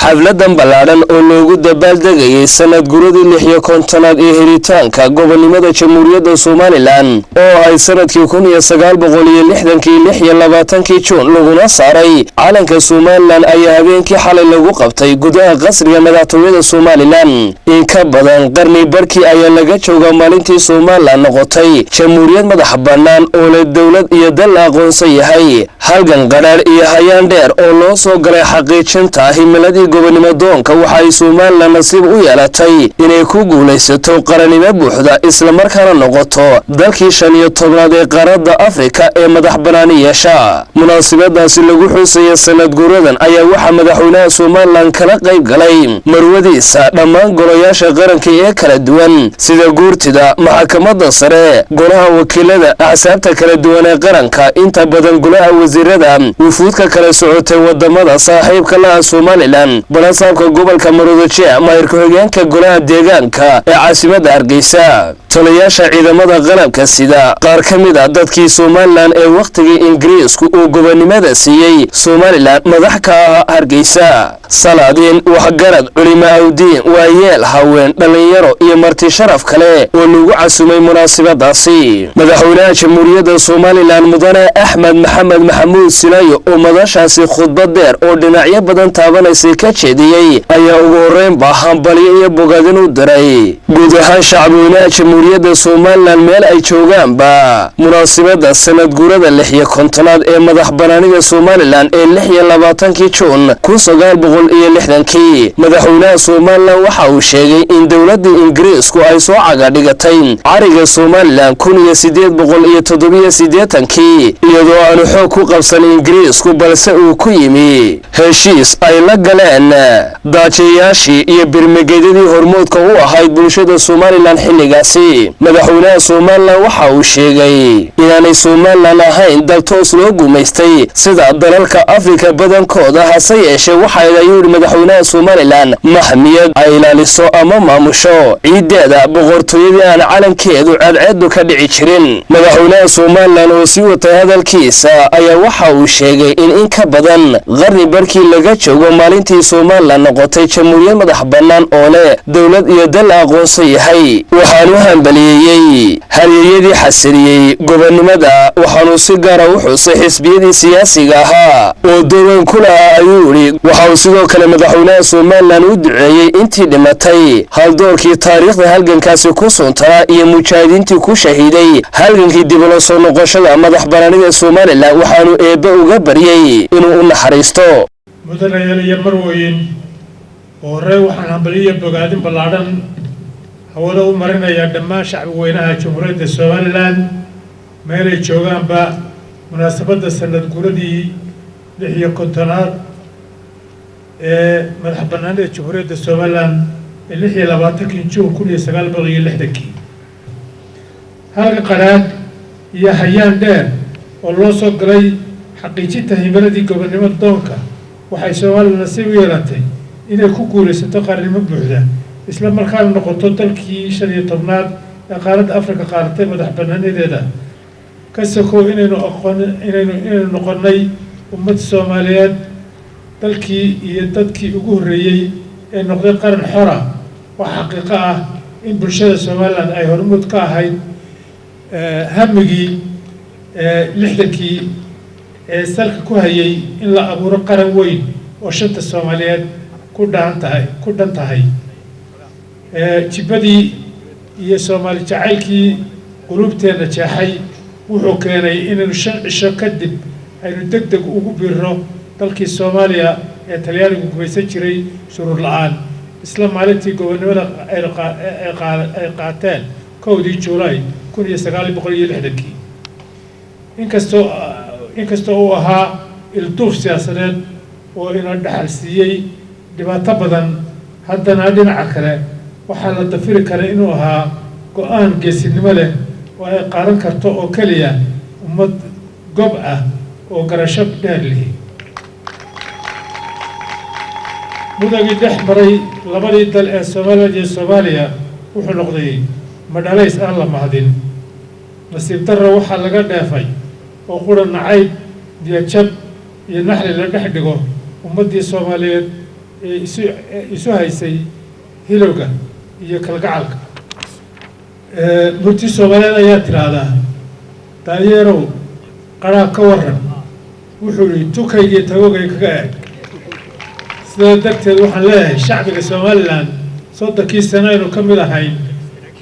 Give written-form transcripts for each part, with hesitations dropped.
xafladan ballaaran oo loogu dabaaldegayay sanad guradii 56aad ee helitaanka gobonimada Jamhuuriyadda Soomaaliland oo ay sanadkii 1960 Juun laguna saaray calanka Soomaaliland ayaa habeenkii xalay lagu qabtay gudaha qasriga madaxtooyada Soomaaliland in ka badan qarni barkii ayaa laga joogaa maalintii Soomaaliland noqotay jamhuuriyad madax bannaan oo leh dawlad iyo dal aqoonsan yahay halgan qaraar iyo hayaan dheer oo loo soo galay xaqiijinta himiladii gobonimo doonka waxay Soomaaliland nasiib u yeelatay inay ku guuleysato qarannimo buuxda isla markaana noqoto dalkii 15aad ee qaaradda Afrika ee madax bannaan yeesha munaasabadaasi lagu xusayo sanad guradan ayaa waxa madaxweynaha Soomaaliland kala qayb galay marwadiisa dhammaan golayaasha qaranka ee kala duwan sida guurtida maxkamadda sare golaha wakiilada axsaabta kala duwan ee qaranka inta badan golaha wasiirada wufuudka kala socotay wadamada saaxiibka la Soomaaliland balasaabka gobolka Maroodijeex maayirka hoggaanka golaha deegaanka ee caasimadda Hargeysa taliyaasha ciidamada qalabka sida qaar ka mid ah dadkii Soomaaliland ee waqtigii Ingiriisku uu gobonimada siiyay Soomaaliland madax ka ah Hargeysa salaadiin waxgarad culimo awdiin waayeel haween dhalinyaro iyo marti sharaf kale oo lagu casumay munaasabadaasi madaxweynaha Jamhuuriyadda Soomaaliland mudane Axmed Maxamed Maxamuud Sinaayo oo madashaasi khudbad dheer oo dhinacyo badan taabanaysa ka jeediyay ayaa ugu horeyn hambalyo iyo bogaadin u diray guud ahaan shacabweynaha Jamhuuriyadda Soomaaliland meel ay joogaanba munaasabada sanad guurada 56aad ee madax bannaanida Soomaaliland ee 26 Juun 1960 madaxweynaha Soomaaliland waxa uu sheegay in dawladda Ingiriisku ay soo caga dhigatay cariga Soomaaliland 1887 iyadoo aanu xoog ku qabsan Ingiriisku balse uu ku yimi heshiis ay la galeen daajiyaashii iyo birmigeedadii hormoodka u ahayd bulshada Soomaaliland xilligaasi madaxweynaha Soomaaliland waxa uu sheegay inaanay Soomaaliland ahayn dal toos loo gumaystay sida dalalka Afrika badankooda hase yeeshee waxa ay yiri madaxweynaha Soomaaliland maxmiyad ay ilaaliso ama maamusho ciideeda boqortooyadii aan calankeedu cadceedu ka dhici jirin madaxweynaha Soomaaliland oo sii watay hadalkiisa ayaa waxa uu sheegay in ka badan qarni barkii laga joogo maalintii Soomaaliland noqotay jamhuuriyad madax bannaan oo leh dawlad iyo dal aqoonsan yahay waxaanu hambaliyay hareeyadii xasiriyay gobonimada waxaanu si gaar ah u xusay xisbiyadii siyaasiga ahaa oo dowlad ku lahaa ayuu yiri waxa sidoo kale madaxweynaha Soomaaliland u duceeyay intii dhimatay haldoorkii taariikhda halgankaasi ku suntaa iyo mujaahidiintii ku shahiiday halgankii dib loo soo noqoshada madax bannaanida Soomaaliland waxaanu eebba uga baryay inuu u naxariisto mudanayaal iyo marweyn hore waxaan hambaliyo bogaadin ballaaran hawada u marinaya dhammaan shacabweynaha Jamhuuriyadda Soomaaliland meel ay joogaanba munaasabada sanad guuradii 56aad ee madax bannaanida Jamhuuriyadda Soomaaliland ee 26 Juun 1960 halka qaraad iyo hayaan dheer oo loo soo galay xaqiijinta himiladii gobonimo doonka waxay Soomaaliland nasiib u yeelatay inay ku guuleysato qarannimo buuxda isla markaana noqoto dalkii 15aad ee qaaradda Afrika qaaratay madax bannaanideeda ka soo inaynu noqonay ummad Soomaaliyeed dalkii iyo dadkii ugu horeeyay ee noqday qaran xor ah waxa xaqiiqo ah in bulshada Soomaaliland ay hormuud ka ahayd hamigii 60kii ee salka ku hayay in la abuuro qaran weyn oo shanta Soomaaliyeed ku dhan tahay jibadii iyo Soomaali jacaylkii qulubteena jeexay wuxuu keenay inaynu 5 cisho kadib aynu degdeg ugu biirno dalkii Soomaaliya ee Talyaanigu gumaysan jiray shuruud la'aan isla maalintii gobonimada ay qaateen 1 Juulaay 1960 inkastoo uu ahaa ilduuf siyaasadeed oo ina dhaxal siiyay dhibaato badan haddana dhinaca kale waxaa la dafiri karaa inuu ahaa go'aan geesinimo leh oo ay qaadan karto oo kaliya ummad gob ah oo garasho dheer leh mudagii dhex maray labadii dal ee Soomaaliya iyo Soomaaliya wuxuu noqday madhalays aan la mahadin nasiib darro waxaa laga dheefay oo quran nacayb diya jab iyo naxli la dhex dhigo ummadii Soomaaliyeed isu haysay hilowga iyo kalgacalka murti Soomaaliyeed ayaa tiraahdaa taageerow qaraab ka waran wuxuu yiri tukayga tawagay kaga eeg sida darteed waxaan leeyahay shacbiga Soomaaliland soddokii sano aynu ka mid ahayn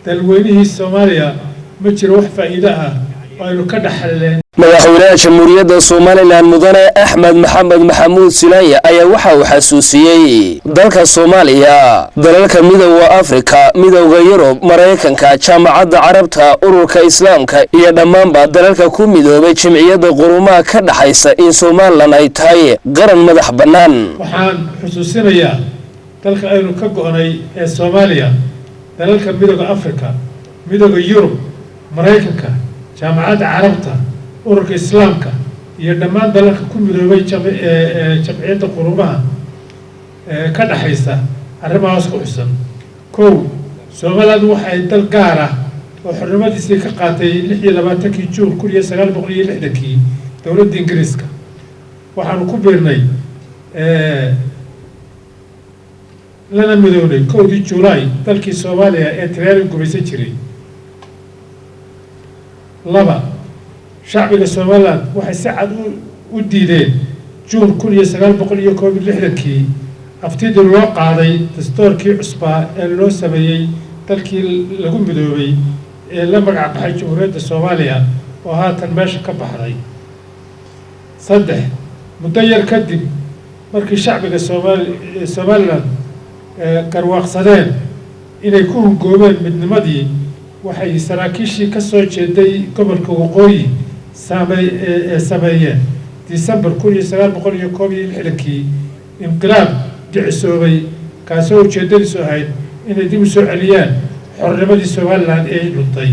dalweynihii Soomaaliya ma jiro wax faa'iido ah oo aynu ka dhaxleen madaxweynaha jamhuuriyadda Soomaaliland mudane Axmed Maxamed Maxamuud Silaaya ayaa waxa uu xasuusiyay dalka Soomaaliya dalalka midowga Afrika midowga Yurub Mareykanka jaamacadda Carabta ururka Islaamka iyo dhammaanba dalalka ku midoobay jamciyadda qurumaha ka dhaxaysa in Soomaaliland ay tahay qaran madax bannaan waxaan xusuusinayaa dalka aynu ka go'nay ee Soomaaliya dalalka midowga Afrika midowga Yurub Mareykanka jaamacadda Carabta ururka Islaamka iyo dhammaan dalalka ku midoobay jamciyadda qurumaha ka dhaxaysa arrimahaas ku xusan kow Soomaaliland waxay dal gaar ah oo xornimadiisii ka qaatay 26 Juun 1960 dowladda Ingiriiska waxaanu ku biirnay lana midownay 1 Juulaay dalkii Soomaaliya ee Talyaanigu gumaysan jiray laba shacbiga Soomaaliland waxay si cad u diideen Juun 1961 aftidii loo qaaday dastuurkii cusbaa ee loo sameeyay dalkii lagu midoobay ee la magac baxay Jamhuuriyadda Soomaaliya oo haatan meesha ka baxday saddex muddo yar kadib markii shacbiga Soomaaliland garwaaqsadeen inay ku hungoobeen midnimadii waxay saraakiishii ka soo jeeday gobolka waqooyi sameeyeen December 1961 inqilaab dhicisoobay kaasoo ujeedadiisu ahayd inay dib u soo celiyaan xornimadii Soomaaliland ee luntay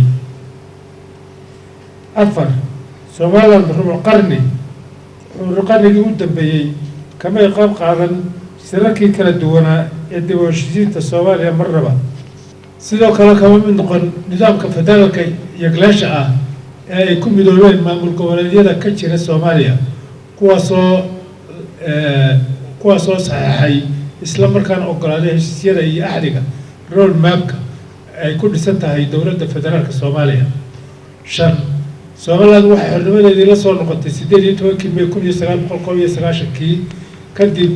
afar Soomaaliland rubuc qarnigii u dambeeyay kama qayb qaadan shirarkii kala duwanaa ee dib u heshiisiinta Soomaaliya marnaba sidoo kale kama mid noqon nidaamka federaalka iyo galaasha ah ee ay ku midoobeen maamul goboleedyada ka jira Soomaaliya kuwaasoo saxeexay isla markaana ogolaaday heshiisyada iyo axdiga road mapka ay ku dhisan tahay dowladda federaalka Soomaaliya shan Soomaaliland waxay xornimadeedii la soo noqotay 18 May 1990 kadib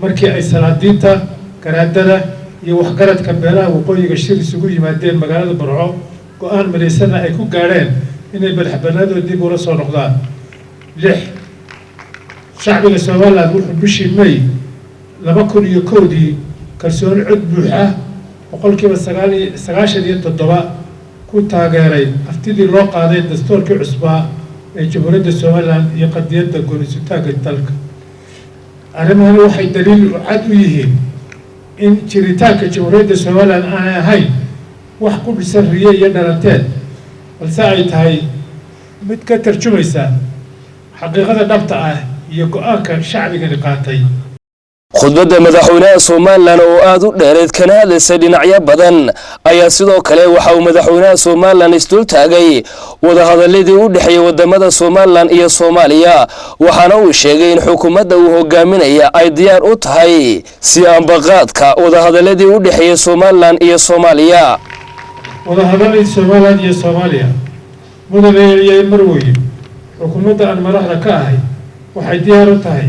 markii ay salaadiinta garaadada iyo waxgaradka beelaha waqooyiga shir isugu yimaadeen magaalada Burco go'aan mideysana ay ku gaareen inay madaxbannaanadooda dib ula soo noqdaan lix shacbiga Soomaaliland wuxuu bishii May 2001 kalsooni cod buuxa 97% ku taageeray aftidii loo qaaday dastuurkii cusbaa ee Jamhuuriyadda Soomaaliland iyo qadiyadda go'aansitaanka dalka arrimahan waxay daliil cad u yihiin in jiritaanka Jamhuuriyadda Soomaaliland aanay ahayn wax ku dhisan riyo iyo dhalanteed balse ay tahay mid ka tarjumaysa xaqiiqada dhabta ah iyo go'aanka shacbigani qaatay khudbadda madaxweynaha Soomaaliland oo aad u dheereed kana hadlaysay dhinacyo badan ayaa sidoo kale waxa uu madaxweynaha Soomaaliland isdul taagay wadahadaladii u dhaxeeyay wadamada Soomaaliland iyo Soomaaliya waxaana uu sheegay in xukuumadda uu hogaaminaya ay diyaar u tahay si ambaqaadka wadahadaladii u dhaxeeyay Soomaaliland iyo Soomaaliya wadahadaladii Soomaaliland iyo Soomaaliya mudane marwey xukuumadda aan madaxda ka ahay waxay diyaar u tahay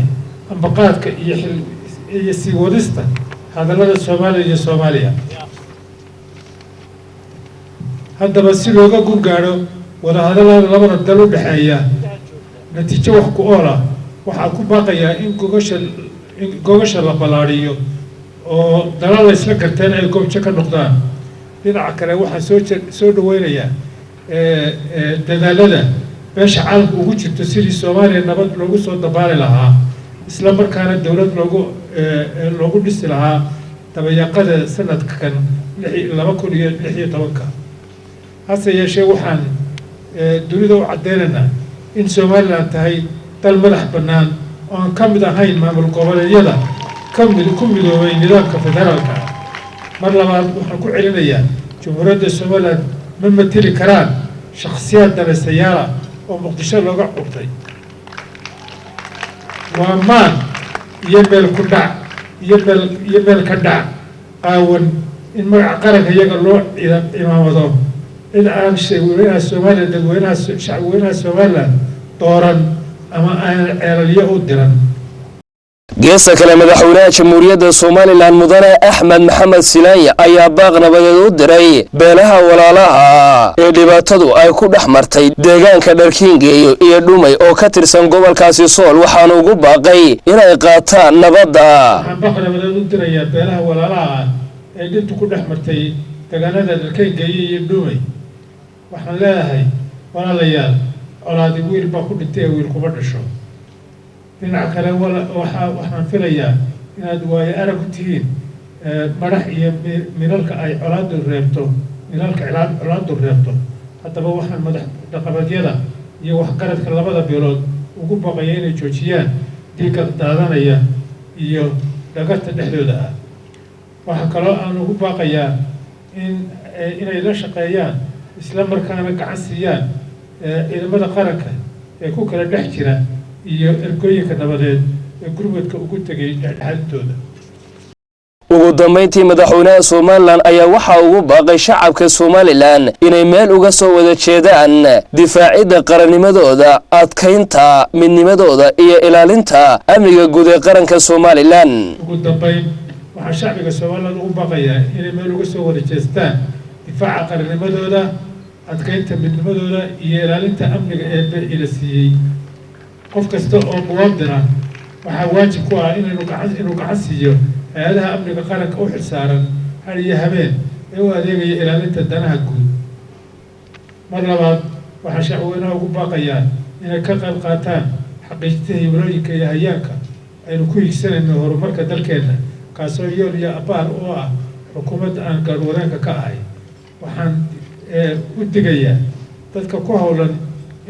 ambaqaadka iyo sii wadista hadallada Soomaaliya iyo Soomaaliya haddaba si looga gaaro wadahadallada labada dal u dhaxeeya natiijo wax ku ool ah waxaa ku baaqayaa in gogasha la balaadhiyo oo dalal isla garteen ay goobjo ka noqdaan dhinaca kale waxaan soo dhaweynayaa dadaalada beesha caalamka ugu jirto sidii Soomaaliya nabad loogu soo dabaali lahaa isla markaana dawlad loogu dhisi lahaa dabayaaqada sanadkan 2016 hase yeeshee waxaan dunida u cadeynaynaa in Soomaaliland tahay dal madax bannaan oo aan ka mid ahayn maamul goboleedyada ku midoobay nidaamka federaalka mar labaad waxaan ku celinayaa Jamhuuriyadda Soomaaliland ma mateli karaan shakhsiyaad darasayaal oo Muqdisho looga cubtay waa maan iyo meel ku dhac يمل كدع قاون إن مرع قرق يقلو إمام ضم إن أمشي وينها السومال وينها الشعب وينها السومال طورا أما أنا اليهود درا geesta kale madaxweynaha jamhuuriyadda Soomaaliland mudane Axmed Maxamed Silaanya ayaa baaq nabadeed u diray beelaha walaalaha ee dhibaatadu ay ku dhaxmartay deegaanka Dharkiingeeyo iyo Dhumay oo ka tirsan gobolkaasi Sool waxaana ugu baaqay inay qaataan nabadda waxaan baaq nabadeed u dirayaa beelaha walaalaha ee dhibtu ku dhaxmartay deegaanada Dharkiingeeyo iyo Dhumay waxaan leeyahay walaalayaal colaadi wiil baa ku dhintay wiil kuma dhasho dhinaca kale waxaan filayaa inaad waayo arag u tihiin madax iyo milalka ay colaadu reebto haddaba waxaan madax dhaqameedyada iyo waxgaradka labada beelood ugu baqaya inay joojiyaan dhiigga daadanaya iyo dhagarta dhexdooda ah waxaa kaloo aan ugu baaqayaa inay la shaqeeyaan isla markaana gacan siiyaan ciidamada qaranka ee ku kala dhex jira iyo ergooyinka nabadeed ee gurmadka ugu tagay dhexdhexaadintooda ugu dambeyntii madaxweynaha Soomaaliland ayaa waxa ugu baaqay shacabka Soomaaliland inay meel uga soo wada jeedaan difaacidda qarannimadooda adkeynta midnimadooda iyo ilaalinta amniga guud ee qaranka Soomaaliland ugu dambeyn waxaa shacbiga Soomaaliland ugu baaqayaa inay meel uga soo wada jeestaan difaaca qarannimadooda adkeynta midnimadooda iyo ilaalinta amniga ee ila siiyay qof kasta oo muwaadin ah waxaa waajib ku ah inuu gacan siiyo hay'adaha amniga qaranka u xilsaaran har iyo habeen ee u adeegaya ilaalinta danaha guud mar labaad waxaa shacweynaha ugu baaqayaa inay ka qayb qaataan xaqiijinta himilooyinka iyo hayaanka aynu ku higsanayno horumarka dalkeenna kaasoo yool iyo abaar u ah xukuumadda aan gaarwadeenka ka ahay waxaan u digayaa dadka ku howlan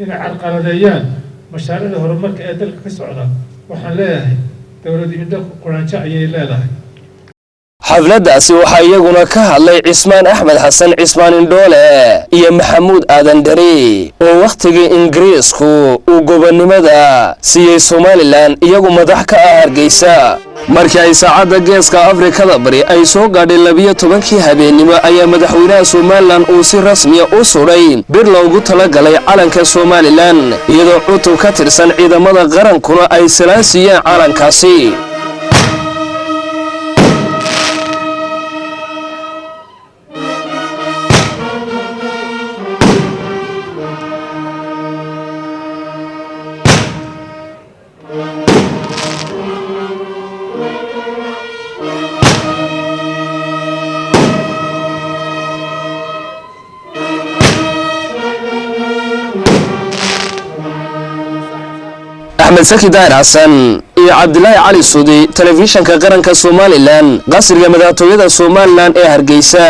inay carqaladeeyaan mashaariicda horumarka ee dalka ka socda waxaan leeyahay dawladda indho quraanjo ayay leedahay xafladaasi waxaa iyaguna ka hadlay Cismaan Axmed Xasan Cismaan Indhoole iyo Maxamuud Aadan Dhari oo waqtigii Ingiriisku uu gobonimada siiyay Soomaaliland iyagu madax ka ah Hargeysa markii ay saacada geeska Afrikada bari ay soo gaadhay 12 habeenimo ayaa madaxweynaha Soomaaliland uu si rasmi ah u suray bir loogu talagalay calanka Soomaaliland iyadoo cutub ka tirsan ciidamada qarankuna ay salaasiyeen calankaasi أحمد سكي داير حسن iyo Cabdilaahi Cali Suudi telefishanka qaranka Soomaaliland qasriga madaxtooyada Soomaaliland ee Hargeysa